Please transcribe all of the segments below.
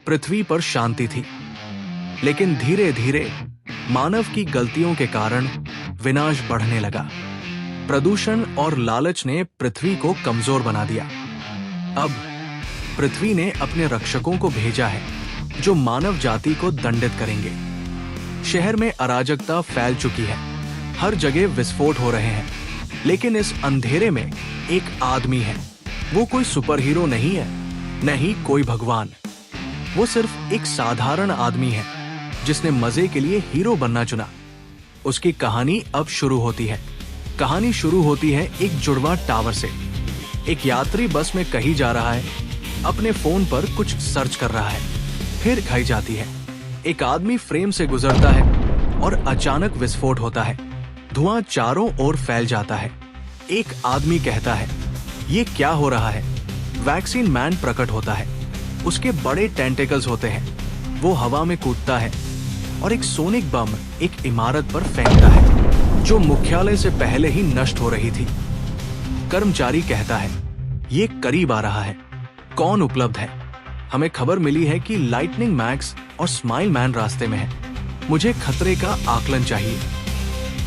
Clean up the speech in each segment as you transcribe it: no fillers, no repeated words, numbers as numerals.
पृथ्वी पर शांति थी। लेकिन धीरे धीरे मानव की गलतियों के कारण विनाश बढ़ने लगा। प्रदूषण और लालच ने पृथ्वी को कमजोर बना दिया। अब पृथ्वी ने अपने रक्षकों को भेजा है जो मानव जाति को दंडित करेंगे। शहर में अराजकता फैल चुकी है, हर जगह विस्फोट हो रहे हैं। लेकिन इस अंधेरे में एक आदमी है। वो कोई सुपर हीरो नहीं है, न ही कोई भगवान। वो सिर्फ एक साधारण आदमी है जिसने मजे के लिए हीरो बनना चुना। उसकी कहानी अब शुरू होती है। कहानी शुरू होती है एक जुड़वा टावर से। एक यात्री बस में कहीं जा रहा है, अपने फोन पर कुछ सर्च कर रहा है, फिर खाई जाती है। एक आदमी फ्रेम से गुजरता है और अचानक विस्फोट होता है। धुआं चारों ओर फैल जाता है। एक आदमी कहता है, ये क्या हो रहा है? वैक्सीन मैन प्रकट होता है। उसके बड़े टेंटिकल्स होते हैं। वो हवा में कूदता है और एक सोनिक बम एक इमारत पर फेंकता है जो मुख्यालय से पहले ही नष्ट हो रही थी। कर्मचारी कहता है, ये करीब आ रहा है। कौन उपलब्ध है? हमें खबर मिली है कि लाइटनिंग मैक्स और स्माइल मैन रास्ते में है। मुझे खतरे का आकलन चाहिए।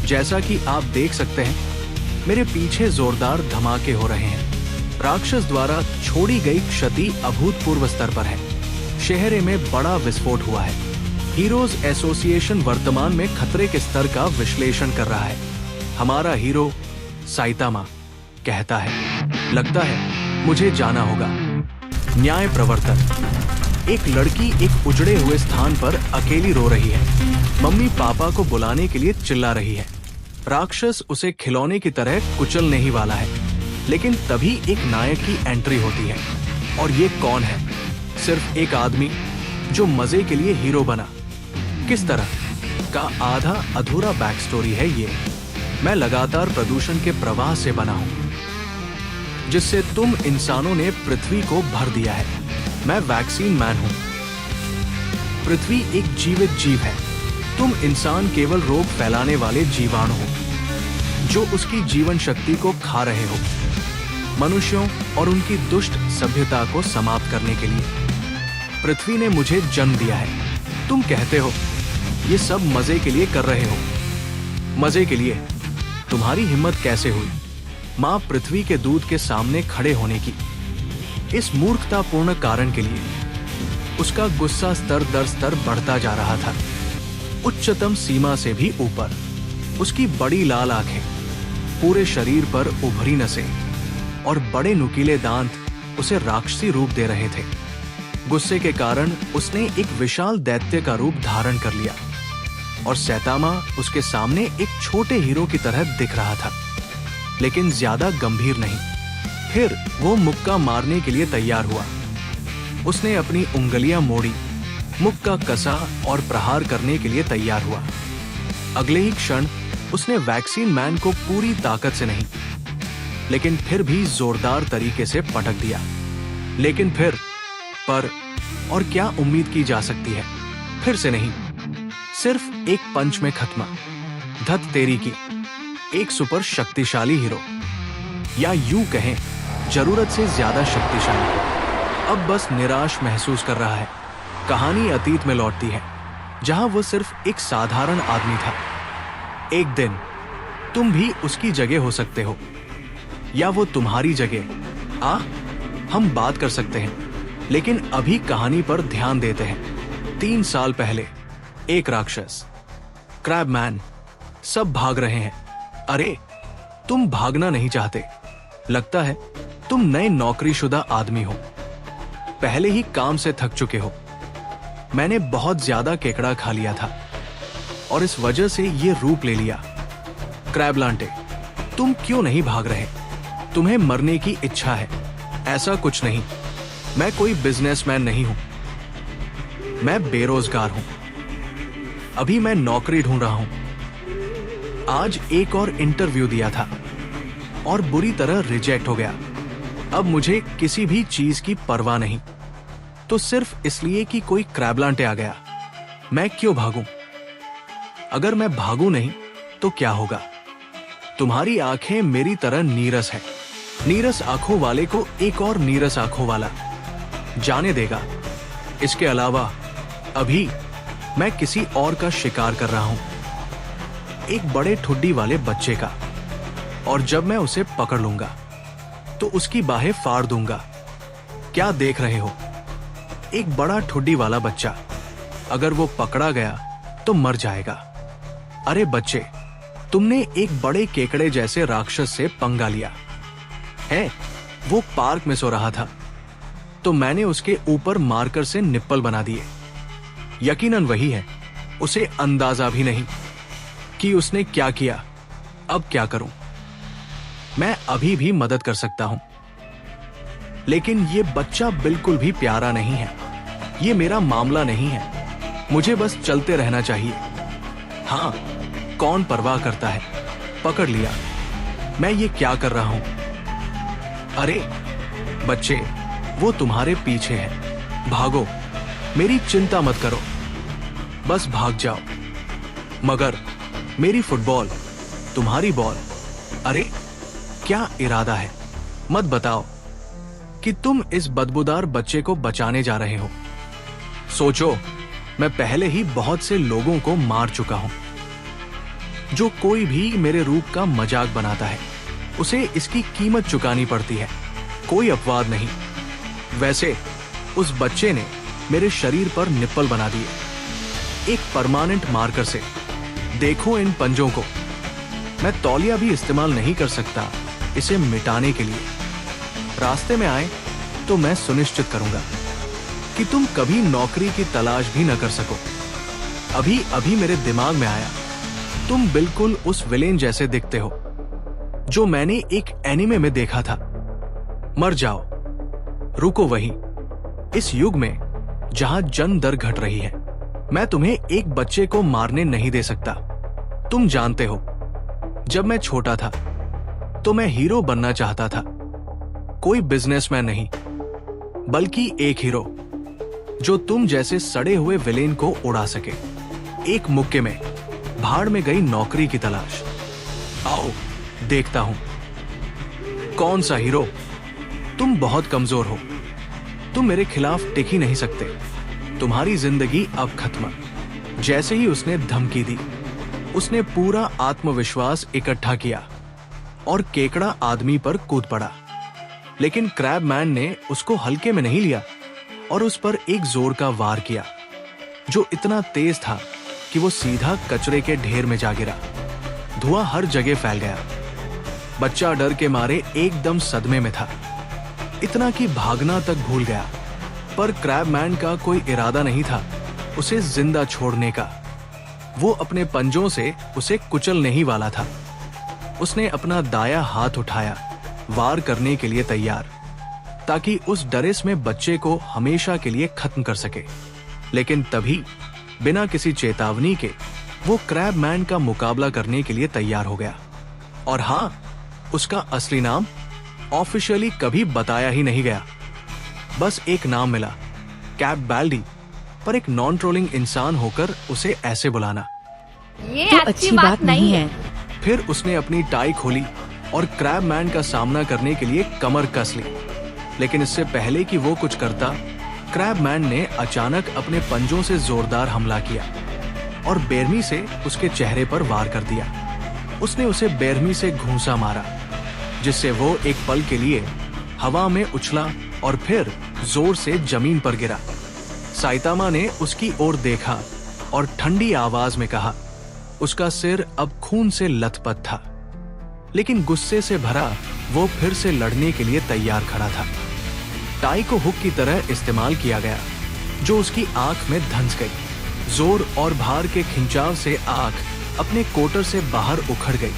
जैसा कि आप देख सकते हैं, मेरे पीछे जोरदार धमाके हो रहे हैं। राक्षस द्वारा छोड़ी गई क्षति अभूतपूर्व स्तर पर है। शहर में बड़ा विस्फोट हुआ है। हीरोज एसोसिएशन वर्तमान में खतरे के स्तर का विश्लेषण कर रहा है। हमारा हीरो साइतामा कहता है, लगता है मुझे जाना होगा। न्याय प्रवर्तन। एक लड़की एक उजड़े हुए स्थान पर अकेली रो रही है। मम्मी पापा को बुलाने के लिए चिल्ला रही है। राक्षस उसे खिलौने की तरह कुचलने ही वाला है। लेकिन तभी एक नायक की एंट्री होती है। और ये कौन है? सिर्फ एक आदमी जो मजे के लिए हीरो बना। किस तरह का आधा अधूरा बैक स्टोरी है ये। मैं लगातार प्रदूषण के प्रवाह से बना हूं, जिससे तुम इंसानों ने पृथ्वी को भर दिया है। मैं वैक्सीन मैन हूं। पृथ्वी एक जीवित जीव है। तुम इंसान केवल रोग फैलाने वाले जीवाणु हो जो उसकी जीवन शक्ति को खा रहे हो। मनुष्यों और उनकी दुष्ट सभ्यता को समाप्त करने के लिए पृथ्वी ने मुझे जन्म दिया है। तुम कहते हो ये सब मजे के लिए कर रहे हो। मजे के लिए? तुम्हारी हिम्मत कैसे हुई मां पृथ्वी के दूध के सामने खड़े होने की? इस मूर्खतापूर्ण कारण के लिए उसका गुस्सा स्तर दर स्तर बढ़ता जा रहा था, उच्चतम सीमा से भी ऊपर। उसकी बड़ी लाल आंखें, पूरे शरीर पर उभरी नसें और बड़े नुकीले दांत उसे राक्षसी रूप दे रहे थे। गुस्से के कारण उसने एक विशाल दैत्य का रूप धारण कर लिया और सैतामा उसके सामने एक छोटे हीरो की तरह दिख रहा था, लेकिन ज्यादा गंभीर नहीं। फिर वो मुक्का मारने के लिए तैयार हुआ। उसने अपनी उंगलियां मोड़ी, मुक्का कसा और प्रहार करने के लिए तैयार हुआ। अगले ही क्षण उसने वैक्सीन मैन को पूरी ताकत से नहीं, लेकिन फिर भी जोरदार तरीके से पटक दिया। लेकिन फिर पर और क्या उम्मीद की जा सकती है? फिर से नहीं, सिर्फ एक पंच में खत्म। धत तेरी की, एक सुपर शक्तिशाली हीरो, या यूं कहें जरूरत से ज्यादा शक्तिशाली, अब बस निराश महसूस कर रहा है। कहानी अतीत में लौटती है, जहां वो सिर्फ एक साधारण आदमी था। एक दिन तुम भी उसकी जगह हो सकते हो, या वो तुम्हारी जगह। हम बात कर सकते हैं, लेकिन अभी कहानी पर ध्यान देते हैं। 3 साल पहले एक राक्षस, क्रैबमैन। सब भाग रहे हैं। अरे, तुम भागना नहीं चाहते। लगता है तुम नए नौकरीशुदा आदमी हो, पहले ही काम से थक चुके हो। मैंने बहुत ज्यादा केकड़ा खा लिया था और इस वजह से ये रूप ले लिया। क्रैबलांटे, तुम क्यों नहीं भाग रहे? तुम्हें मरने की इच्छा है? ऐसा कुछ नहीं। मैं कोई बिजनेसमैन नहीं हूं, मैं बेरोजगार हूं। अभी मैं नौकरी ढूंढ रहा हूं। आज एक और इंटरव्यू दिया था और बुरी तरह रिजेक्ट हो गया। अब मुझे किसी भी चीज की परवाह नहीं, तो सिर्फ इसलिए कि कोई क्रैबलांटे आ गया। मैं क्यों भागूं? अगर मैं भागूं नहीं तो क्या होगा? तुम्हारी आंखें मेरी तरह नीरस है। नीरस आंखों वाले को एक और नीरस आंखों वाला जाने देगा। इसके अलावा अभी मैं किसी और का शिकार कर रहा हूं, एक बड़े ठुड्डी वाले बच्चे का। और जब मैं उसे पकड़ लूंगा तो उसकी बाहें फाड़ दूंगा। क्या देख रहे हो? एक बड़ा ठुड्डी वाला बच्चा। अगर वो पकड़ा गया तो मर जाएगा। अरे बच्चे, तुमने एक बड़े केकड़े जैसे राक्षस से पंगा लिया है। वो पार्क में सो रहा था तो मैंने उसके ऊपर मार्कर से निप्पल बना दिए। यकीनन वही है। उसे अंदाजा भी नहीं कि उसने क्या किया। अब क्या करूं? मैं अभी भी मदद कर सकता हूं, लेकिन ये बच्चा बिल्कुल भी प्यारा नहीं है। ये मेरा मामला नहीं है। मुझे बस चलते रहना चाहिए। हाँ, कौन परवाह करता है। पकड़ लिया। मैं ये क्या कर रहा हूं? अरे बच्चे, वो तुम्हारे पीछे है। भागो, मेरी चिंता मत करो, बस भाग जाओ। मगर मेरी फुटबॉल, तुम्हारी बॉल। अरे क्या इरादा है? मत बताओ कि तुम इस बदबूदार बच्चे को बचाने जा रहे हो। सोचो, मैं पहले ही बहुत से लोगों को मार चुका हूं। जो कोई भी मेरे रूप का मजाक बनाता है उसे इसकी कीमत चुकानी पड़ती है। कोई अपवाद नहीं। वैसे उस बच्चे ने मेरे शरीर पर निप्पल बना दिए, एक परमानेंट मार्कर से। देखो इन पंजों को। मैं तौलिया भी इस्तेमाल नहीं कर सकता इसे मिटाने के लिए। रास्ते में आए तो मैं सुनिश्चित करूंगा कि तुम कभी नौकरी की तलाश भी न कर सको। अभी अभी मेरे दिमाग में आया, तुम बिल्कुल उस विलेन जैसे दिखते हो जो मैंने एक एनिमे में देखा था। मर जाओ। रुको वहीं। इस युग में जहां जन दर घट रही है, मैं तुम्हें एक बच्चे को मारने नहीं दे सकता। तुम जानते हो, जब मैं छोटा था तो मैं हीरो बनना चाहता था। कोई बिजनेसमैन नहीं, बल्कि एक हीरो जो तुम जैसे सड़े हुए विलेन को उड़ा सके। एक मुक्के में भाड़ में गई नौकरी की तलाश। आओ देखता हूं कौन सा हीरो। तुम बहुत कमजोर हो, तुम मेरे खिलाफ टिक ही नहीं सकते। तुम्हारी जिंदगी अब खत्म। जैसे ही उसने धमकी दी, उसने पूरा आत्मविश्वास इकट्ठा किया और केकड़ा आदमी पर कूद पड़ा। लेकिन क्रैबमैन ने उसको हल्के में नहीं लिया और उस पर एक जोर का वार किया जो इतना तेज था कि वो सीधा कचरे के ढेर में जा गिरा। धुआं हर जगह फैल गया। बच्चा डर के मारे एकदम सदमे में था, इतना कि भागना तक भूल गया। पर क्रैबमैन का कोई इरादा नहीं था उसे जिंदा छोड़ने का। वो अपने पंजों से उसे कुचलने ही वाला था। उसने अपना दाया हाथ उठाया, वार करने के लिए तैयार, ताकि उस डरेस में बच्चे को हमेशा के लिए खत्म कर सके। लेकिन तभी बिना किसी चेतावनी के वो क्रैबमैन का मुकाबला करने के लिए तैयार हो गया। और हाँ, उसका असली नाम ऑफिशियली कभी बताया ही नहीं गया। बस एक नाम मिला, कैप बैल्डी, पर एक नॉन ट्रोलिंग इंसान होकर उसे ऐसे बुलाना ये तो अच्छी बात नहीं है। फिर उसने अपनी टाई खोली और क्रैबमैन का सामना करने के लिए कमर कस ली। लेकिन इससे पहले कि वो कुछ करता, क्रैबमैन ने अचानक अपने पंजों से जोरदार हमला किया और बेरमी से उसके चेहरे पर वार कर दिया। उसने उसे बेरमी से घूंसा मारा, जिससे वो एक पल के लिए हवा में उछला और फिर जोर से जमीन पर गिरा। साइतामा ने उसकी ओर देखा और ठंडी आवाज में कहा। उसका सिर अब खून से लथपथ था, लेकिन गुस्से से भरा वो फिर से लड़ने के लिए तैयार खड़ा था। टाई को हुक की तरह इस्तेमाल किया गया, जो उसकी आंख में धंस गई। जोर और भार के खिंचाव से आंख अपने कोटर से बाहर उखड़ गई।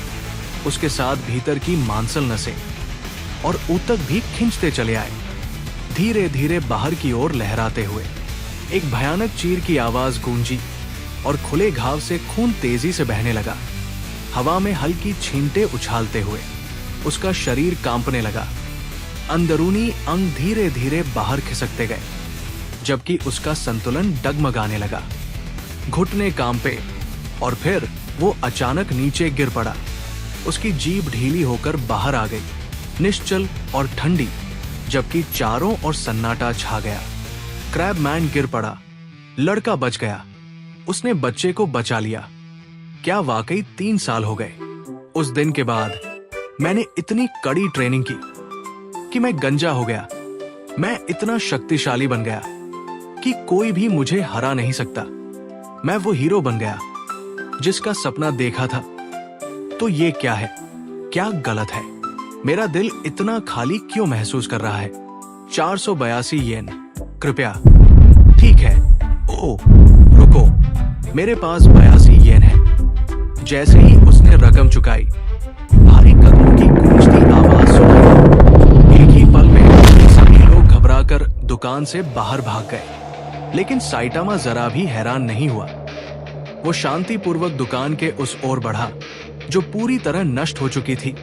उसके साथ भीतर की मांसल नसें और ऊतक भी खिंचते चले आए, धीरे धीरे बाहर की ओर लहराते हुए। एक भयानक चीर की आवाज गूंजी और खुले घाव से खून तेजी से बहने लगा। हवा में हल्की छींटे उछालते हुए उसका शरीर कांपने लगा। अंदरूनी अंग धीरे धीरे बाहर खिसकते गए, जबकि उसका संतुलन डगमगाने लगा। घुटने कांपे और फिर वो अचानक नीचे गिर पड़ा। उसकी जीभ ढीली होकर बाहर आ गई, निश्चल और ठंडी, जबकि चारों ओर सन्नाटा छा गया। क्रैबमैन गिर पड़ा। लड़का बच गया। उसने बच्चे को बचा लिया। क्या वाकई 3 साल हो गए। उस दिन के बाद मैंने इतनी कड़ी ट्रेनिंग की कि मैं गंजा हो गया। मैं इतना शक्तिशाली बन गया कि कोई भी मुझे हरा नहीं सकता। मैं वो हीरो बन गया जिसका सपना देखा था। तो ये क्या है? क्या गलत है? मेरा दिल इतना खाली क्यों महसूस कर रहा है? 482 येन, कृपया। ठीक है। ओह, रुको, मेरे पास 82 येन है। जैसे ही उसने रकम चुकाई, भारी कदमों की गूंजती आवाज सुनाई। एक ही पल में सभी लोग घबराकर दुकान से बाहर भाग गए। लेकिन साइटामा जरा भी हैरान नहीं हुआ। वो शांतिपूर्वक दुकान के उस ओर बढ़ा जो पूरी तरह नष्ट हो चुकी थी,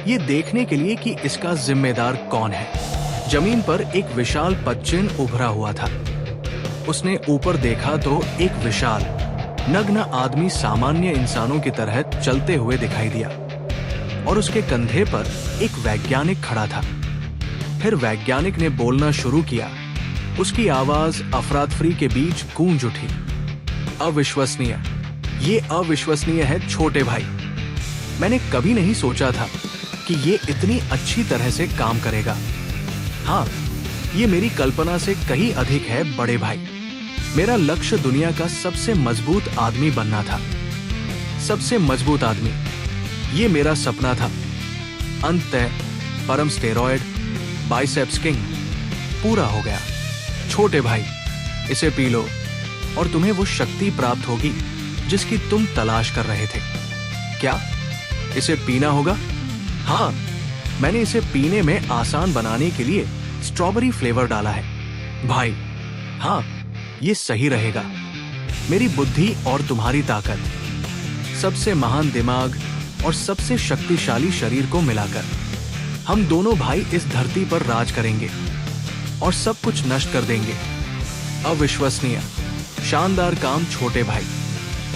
ये देखने के लिए कि इसका जिम्मेदार कौन है। जमीन पर एक विशाल पदचिन्ह उभरा हुआ था। उसने ऊपर देखा तो एक विशाल नग्न आदमी सामान्य इंसानों की तरह चलते हुए दिखाई दिया और उसके कंधे पर एक वैज्ञानिक खड़ा था। फिर वैज्ञानिक ने बोलना शुरू किया। उसकी आवाज अफरातफरी के बीच गूंज उठी। अविश्वसनीय, ये अविश्वसनीय है छोटे भाई। मैंने कभी नहीं सोचा था कि ये इतनी अच्छी तरह से काम करेगा। हाँ, ये मेरी कल्पना से कहीं अधिक है बड़े भाई। मेरा लक्ष्य दुनिया का सबसे मजबूत आदमी बनना था। सबसे मजबूत आदमी, ये मेरा सपना था। अंततः परम स्टेरॉयड बाइसेप्स किंग पूरा हो गया। छोटे भाई, इसे पी लो और तुम्हें वो शक्ति प्राप्त होगी जिसकी तुम तलाश कर रहे थे। क्या इसे पीना होगा? हाँ, मैंने इसे पीने में आसान बनाने के लिए स्ट्रॉबेरी फ्लेवर डाला है। भाई, हाँ, ये सही रहेगा। मेरी बुद्धि और तुम्हारी ताकत, सबसे महान दिमाग और सबसे शक्तिशाली शरीर को मिलाकर हम दोनों भाई इस धरती पर राज करेंगे और सब कुछ नष्ट कर देंगे। अविश्वसनीय, शानदार काम छोटे भाई।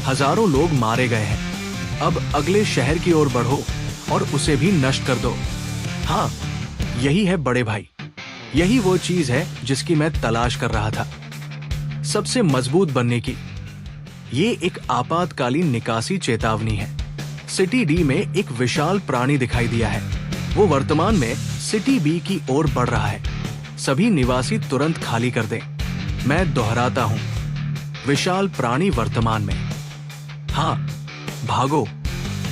हजारों लोग मारे गए हैं। अब अगले शहर की ओर बढ़ो और उसे भी नष्ट कर दो। हाँ, यही है बड़े भाई। यही वो चीज है जिसकी मैं तलाश कर रहा था, सबसे मजबूत बनने की। ये एक आपातकालीन निकासी चेतावनी है। सिटी डी में एक विशाल प्राणी दिखाई दिया है। वो वर्तमान में सिटी बी की ओर बढ़ रहा है। सभी निवासी तुरंत खाली कर दें। मैं दोहराता हूं, विशाल प्राणी वर्तमान में। हाँ, भागो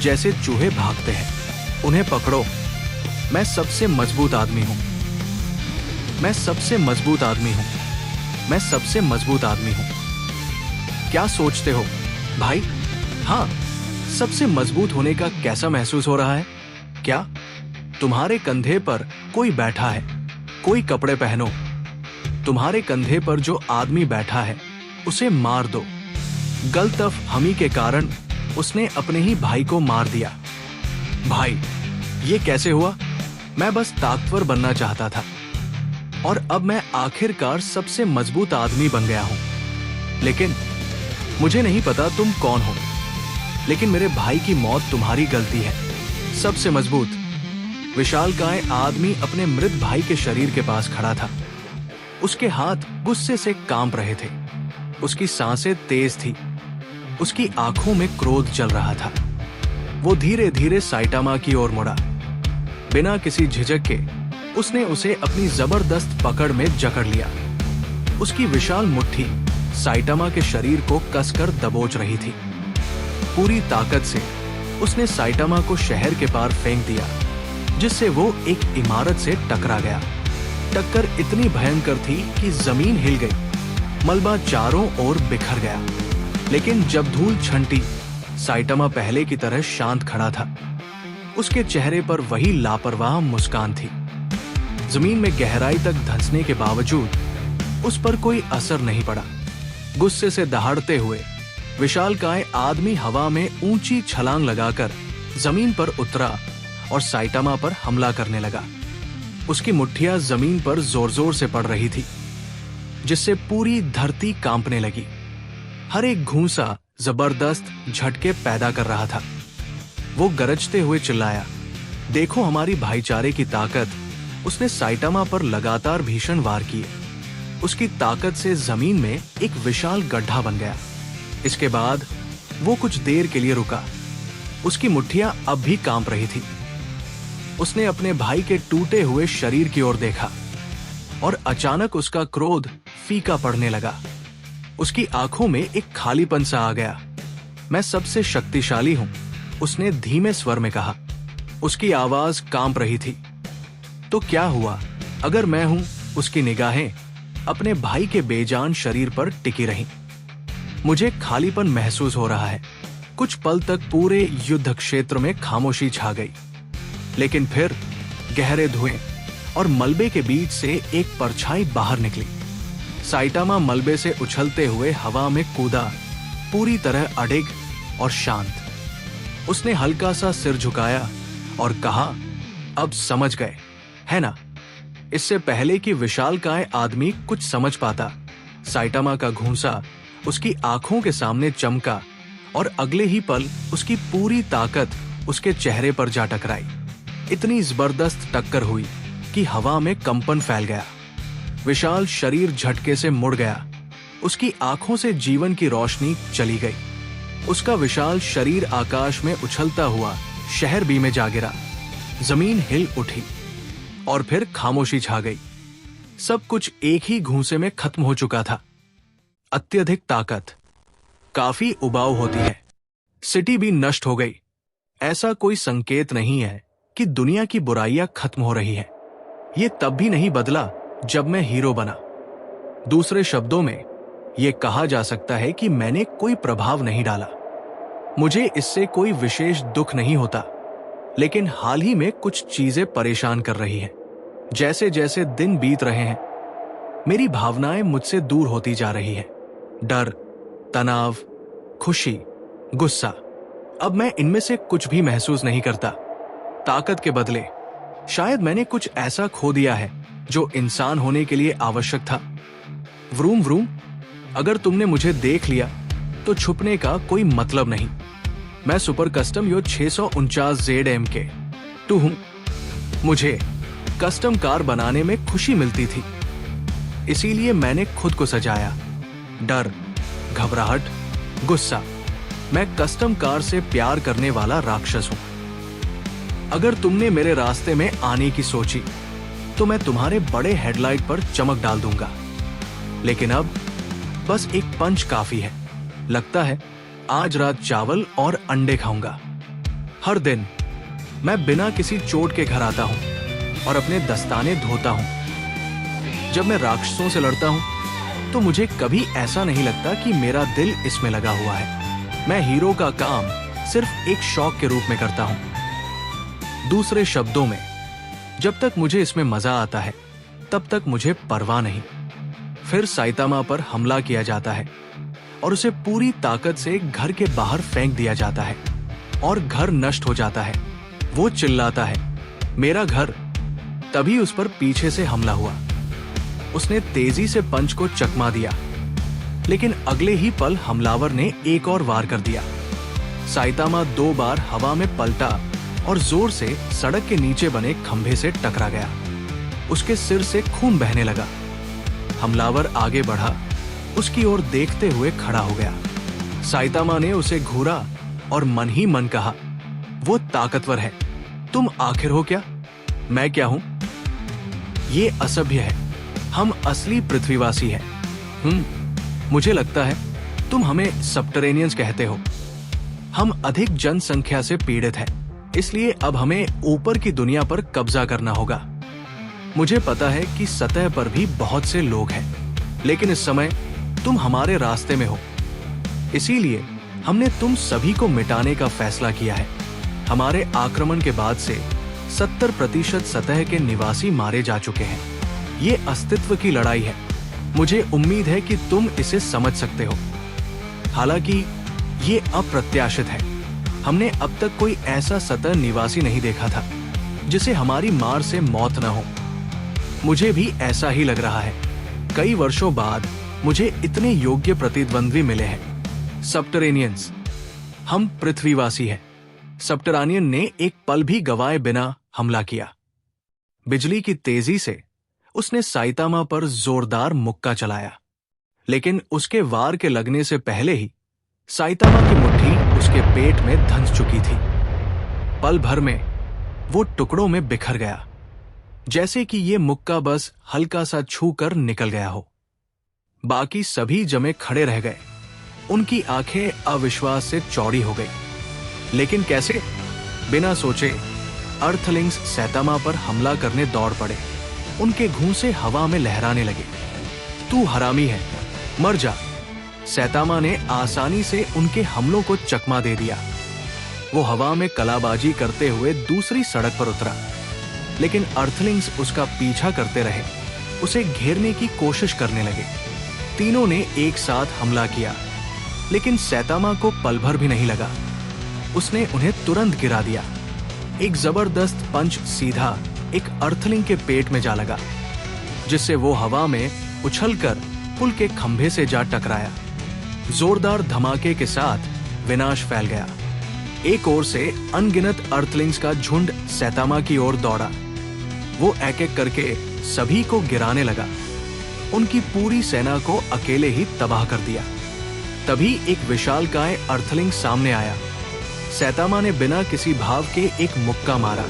जैसे चूहे भागते हैं। उन्हें पकड़ो। मैं सबसे मजबूत आदमी हूं। मैं सबसे मजबूत आदमी हूं। मैं सबसे मजबूत आदमी हूं। क्या सोचते हो भाई? हाँ, सबसे मजबूत होने का कैसा महसूस हो रहा है? क्या तुम्हारे कंधे पर कोई बैठा है? कोई कपड़े पहनो। तुम्हारे कंधे पर जो आदमी बैठा है उसे मार दो। गलतफहमी के कारण उसने अपने ही भाई को मार दिया। भाई, ये कैसे हुआ? मैं बस ताकतवर बनना चाहता था और अब मैं आखिरकार सबसे मजबूत आदमी बन गया हूं। लेकिन मुझे नहीं पता तुम कौन हो, लेकिन मेरे भाई की मौत तुम्हारी गलती है। सबसे मजबूत विशालकाय आदमी अपने मृत भाई के शरीर के पास खड़ा था। उसके हाथ गुस्से से कांप रहे थे। उसकी सांसें तेज थी। उसकी आंखों में क्रोध चल रहा था। वो धीरे धीरे साइटामा की ओर मुड़ा। बिना किसी झिझक के उसने उसे अपनी जबरदस्त पकड़ में जकड़ लिया। उसकी विशाल मुट्ठी साइटामा के शरीर को कसकर दबोच रही थी। पूरी ताकत से उसने साइटामा को शहर के पार फेंक दिया, जिससे वो एक इमारत से टकरा गया। टक्कर इतनी भयंकर थी कि जमीन हिल गई। मलबा चारों ओर बिखर गया। लेकिन जब धूल छंटी, साइटामा पहले की तरह शांत खड़ा था। उसके चेहरे पर वही लापरवाह मुस्कान थी। जमीन में गहराई तक धंसने के बावजूद उस पर कोई असर नहीं पड़ा। गुस्से से दहाड़ते हुए विशालकाय आदमी हवा में ऊंची छलांग लगाकर जमीन पर उतरा और साइटामा पर हमला करने लगा। उसकी मुट्ठियां जमीन पर जोर जोर से पड़ रही थी, जिससे पूरी धरती कांपने लगी। हर एक घूंसा जबरदस्त झटके पैदा कर रहा था। वो गरजते हुए चिल्लाया, देखो हमारी भाईचारे की ताकत। उसने साइटामा पर लगातार भीषण वार किए। उसकी ताकत से जमीन में एक विशाल गड्ढा बन गया। इसके बाद वो कुछ देर के लिए रुका। उसकी मुट्ठियां अब भी कांप रही थी। उसने अपने भाई के टूटे हुए शरीर की ओर देखा और अचानक उसका क्रोध फीका पड़ने लगा। उसकी आंखों में एक खालीपन सा आ गया। मैं सबसे शक्तिशाली हूं, उसने धीमे स्वर में कहा। उसकी आवाज कांप रही थी। तो क्या हुआ अगर मैं हूं? उसकी निगाहें अपने भाई के बेजान शरीर पर टिकी रहीं। मुझे खालीपन महसूस हो रहा है। कुछ पल तक पूरे युद्ध क्षेत्र में खामोशी छा गई, लेकिन फिर गहरे धुएं और मलबे के बीच से एक परछाई बाहर निकली। साइटामा मलबे से उछलते हुए हवा में कूदा, पूरी तरह अडिग और शांत। उसने हल्का सा सिर झुकाया और कहा, अब समझ गए, है ना? इससे पहले कि विशालकाय आदमी कुछ समझ पाता, साइटामा का घूंसा उसकी आंखों के सामने चमका और अगले ही पल उसकी पूरी ताकत उसके चेहरे पर जा टकराई। इतनी जबरदस्त टक्कर हुई कि हवा में कंपन फैल गया। विशाल शरीर झटके से मुड़ गया। उसकी आंखों से जीवन की रोशनी चली गई। उसका विशाल शरीर आकाश में उछलता हुआ शहर भी में जा गिरा। जमीन हिल उठी और फिर खामोशी छा गई। सब कुछ एक ही घूंसे में खत्म हो चुका था। अत्यधिक ताकत काफी उबाऊ होती है। सिटी भी नष्ट हो गई। ऐसा कोई संकेत नहीं है कि दुनिया की बुराइयां खत्म हो रही है। यह तब भी नहीं बदला जब मैं हीरो बना। दूसरे शब्दों में यह कहा जा सकता है कि मैंने कोई प्रभाव नहीं डाला। मुझे इससे कोई विशेष दुख नहीं होता, लेकिन हाल ही में कुछ चीजें परेशान कर रही हैं। जैसे जैसे दिन बीत रहे हैं, मेरी भावनाएं मुझसे दूर होती जा रही हैं। डर, तनाव, खुशी, गुस्सा, अब मैं इनमें से कुछ भी महसूस नहीं करता। ताकत के बदले शायद मैंने कुछ ऐसा खो दिया है जो इंसान होने के लिए आवश्यक था। व्रूम व्रूम, अगर तुमने मुझे देख लिया तो छुपने का कोई मतलब नहीं। मैं सुपर कस्टम यो 649 ZMK 2 हूं। मुझे कस्टम कार बनाने में खुशी मिलती थी, इसीलिए मैंने खुद को सजाया। डर, घबराहट, गुस्सा, मैं कस्टम कार से प्यार करने वाला राक्षस हूं। अगर तुमने मेरे रास्ते में आने की सोची तो मैं तुम्हारे बड़े हेडलाइट पर चमक डाल दूंगा, लेकिन अब बस एक पंच काफी है। लगता है आज रात चावल और अंडे खाऊंगा। हर दिन मैं बिना किसी चोट के घर आता हूं और अपने दस्ताने धोता हूं। जब मैं राक्षसों से लड़ता हूं तो मुझे कभी ऐसा नहीं लगता कि मेरा दिल इसमें लगा हुआ है। मैं हीरो का काम सिर्फ एक शौक के रूप में करता हूं। दूसरे शब्दों में, जब तक मुझे इसमें मजा आता है तब तक मुझे परवाह नहीं। फिर साइतामा पर हमला किया जाता है और उसे पूरी ताकत से घर के बाहर फेंक दिया जाता है और घर नष्ट हो जाता है। वो चिल्लाता है, मेरा घर। तभी उस पर पीछे से हमला हुआ। उसने तेजी से पंच को चकमा दिया, लेकिन अगले ही पल हमलावर ने एक और वार कर दिया। साइतामा 2 बार हवा में पलटा और जोर से सड़क के नीचे बने खंभे से टकरा गया। उसके सिर से खून बहने लगा। हमलावर आगे बढ़ा, उसकी ओर देखते हुए खड़ा हो गया। साइतामा ने उसे घूरा और मन ही मन कहा, वो ताकतवर है, तुम आखिर हो क्या? मैं क्या हूं? ये असभ्य है। हम असली पृथ्वीवासी हैं। मुझे लगता है तुम हमें सबटरेनियंस कहते हो। हम अधिक जनसंख्या से पीड़ित हैं, इसलिए अब हमें ऊपर की दुनिया पर कब्जा करना होगा। मुझे पता है कि सतह पर भी बहुत से लोग हैं, लेकिन इस समय तुम हमारे रास्ते में हो, इसीलिए हमने तुम सभी को मिटाने का फैसला किया है। हमारे आक्रमण के बाद से 70% सतह के निवासी मारे जा चुके हैं। ये अस्तित्व की लड़ाई है। मुझे उम्मीद है कि तुम इसे समझ सकते हो। हालांकि ये अप्रत्याशित है। हमने अब तक कोई ऐसा सतह निवासी नहीं देखा था जिसे हमारी मार से मौत न हो। मुझे भी ऐसा ही लग रहा है। कई वर्षों बाद मुझे इतने योग्य प्रतिद्वंद्वी मिले हैं। सबटरेनियंस, हम पृथ्वीवासी हैं। सबटरानियन ने एक पल भी गवाए बिना हमला किया। बिजली की तेजी से उसने साइतामा पर जोरदार मुक्का चलाया, लेकिन उसके वार के लगने से पहले ही साइतामा की मुट्ठी उसके पेट में धंस चुकी थी। पल भर में वो टुकड़ों में बिखर गया, जैसे कि ये मुक्का बस हल्का सा छूकर निकल गया हो। बाकी सभी जमे खड़े रह गए। उनकी आंखें अविश्वास से चौड़ी हो गई। लेकिन कैसे? बिना सोचे अर्थलिंग्स सैतामा पर हमला करने दौड़ पड़े। उनके घूंसे हवा में लहराने लगे। तू हरामी है, मर जा। सैतामा ने आसानी से उनके हमलों को चकमा दे दिया। वो हवा में कलाबाजी करते हुए दूसरी सड़क पर उतरा, लेकिन अर्थलिंग्स उसका पीछा करते रहे, उसे घेरने की कोशिश करने लगे। तीनों ने एक साथ हमला किया, लेकिन सैतामा को पल भर भी नहीं लगा। उसने उन्हें तुरंत गिरा दिया। एक जबरदस्त पंच सीधा एक अर्थलिंग के पेट में जा लगा, जिससे वो हवा में उछलकर पुल के खंभे से जा टकराया। जोरदार धमाके के साथ विनाश फैल गया। एक ओर से अनगिनत अर्थलिंग्स का झुंड सैतामा की ओर दौड़ा। वो एक एक करके सभी को गिराने लगा, उनकी पूरी सेना को अकेले ही तबाह कर दिया। तभी एक विशालकाय अर्थलिंग सामने आया। सैतामा ने बिना किसी भाव के एक मुक्का मारा।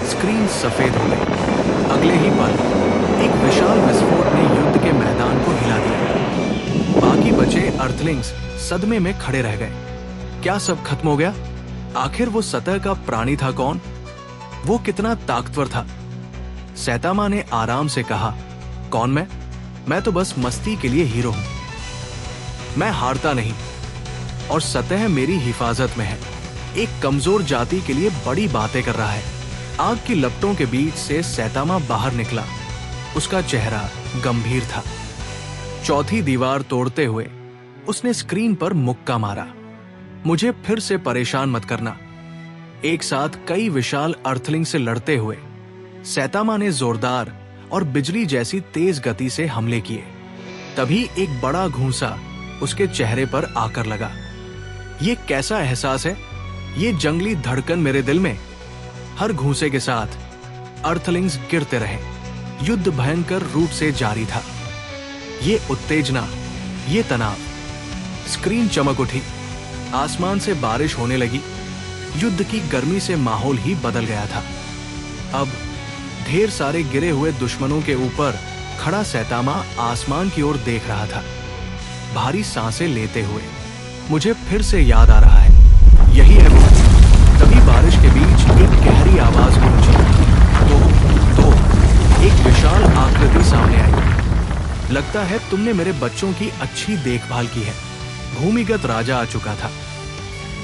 स्क्रीन सफेद हो गई। अगले ही पल एक विशाल विस्फोट ने युद्ध के मैदान को हिला दिया। बाकी बचे अर्थलिंग्स सदमे में खड़े रह गए। क्या सब खत्म हो गया? आखिर वो सतह का प्राणी था कौन? वो कितना ताकतवर था? सैतामा ने आराम से कहा, कौन मैं? मैं तो बस मस्ती के लिए हीरो हूं। मैं हारता नहीं, और सतह मेरी हिफाजत में है। एक कमजोर जाति के लिए बड़ी बातें कर रहा है। आग की लपटों के बीच से सैतामा बाहर निकला। उसका चेहरा गंभीर था। चौथी दीवार तोड़ते हुए उसने स्क्रीन पर मुक्का मारा। मुझे फिर से परेशान मत करना। एक साथ कई विशाल अर्थलिंग से लड़ते हुए सैतामा ने जोरदार और बिजली जैसी तेज गति से हमले किए। तभी एक बड़ा घूंसा उसके चेहरे पर आकर लगा। ये कैसा एहसास है? ये जंगली धड़कन मेरे दिल में। हर घूंसे के साथ अर्थलिंग्स गिरते रहे। युद्ध भयंकर रूप से जारी था। ये उत्तेजना, ये तनाव। स्क्रीन चमक उठी। आसमान से बारिश होने लगी। युद्ध की गर्मी से माहौल ही बदल गया था। अब ढेर सारे गिरे हुए दुश्मनों के ऊपर खड़ा सैतामा आसमान की ओर देख रहा था, भारी सांसें लेते हुए। मुझे फिर से याद आ रहा है, यही है वो। तभी बारिश के बीच एक गहरी आवाज गूंजी। तो एक विशाल आकृति सामने आई। लगता है तुमने मेरे बच्चों की अच्छी देखभाल की है। भूमिगत राजा आ चुका था।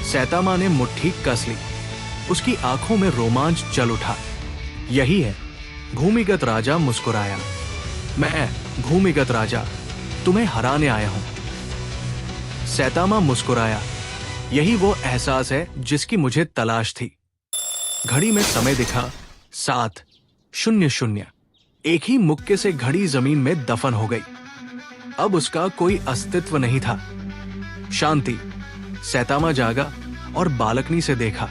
सैतामा ने मुट्ठी कस ली। उसकी आंखों में रोमांच चल उठा। यही है। भूमिगत राजा मुस्कुराया। मैं भूमिगत राजा तुम्हें हराने आया हूं। सैतामा मुस्कुराया। यही वो एहसास है जिसकी मुझे तलाश थी। घड़ी में समय दिखा 7:00। एक ही मुक्के से घड़ी जमीन में दफन हो गई। अब उसका कोई अस्तित्व नहीं था। शांति। सैतामा जागा और बालकनी से देखा।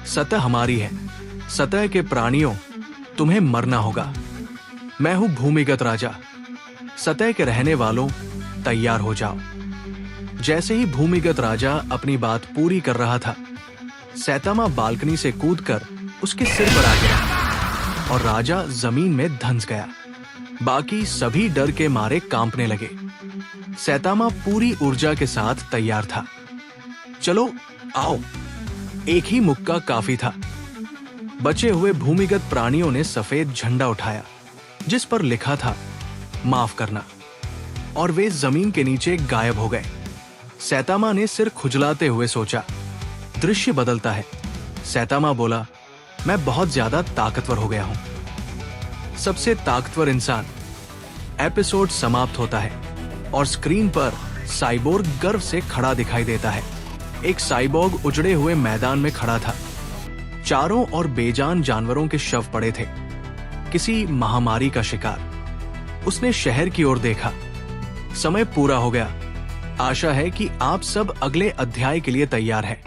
सतह हमारी है। सतह के प्राणियों, तुम्हें मरना होगा। मैं हूं भूमिगत राजा। सतह के रहने वालों, तैयार हो जाओ। जैसे ही भूमिगत राजा अपनी बात पूरी कर रहा था, सैतामा बालकनी से कूदकर उसके सिर पर आ गया और राजा जमीन में धंस गया। बाकी सभी डर के मारे कांपने लगे। सैतामा पूरी ऊर्जा के साथ तैयार था। चलो आओ। एक ही मुक्का काफी था। बचे हुए भूमिगत प्राणियों ने सफेद झंडा उठाया, जिस पर लिखा था माफ करना, और वे जमीन के नीचे गायब हो गए। सैतामा ने सिर खुजलाते हुए सोचा, दृश्य बदलता है। सैतामा बोला, मैं बहुत ज्यादा ताकतवर हो गया हूं। सबसे ताकतवर इंसान। एपिसोड समाप्त होता है और स्क्रीन पर साइबोर्ग गर्व से खड़ा दिखाई देता है। एक साइबोर्ग उजड़े हुए मैदान में खड़ा था। चारों ओर बेजान जानवरों के शव पड़े थे, किसी महामारी का शिकार। उसने शहर की ओर देखा। समय पूरा हो गया। आशा है कि आप सब अगले अध्याय के लिए तैयार हैं।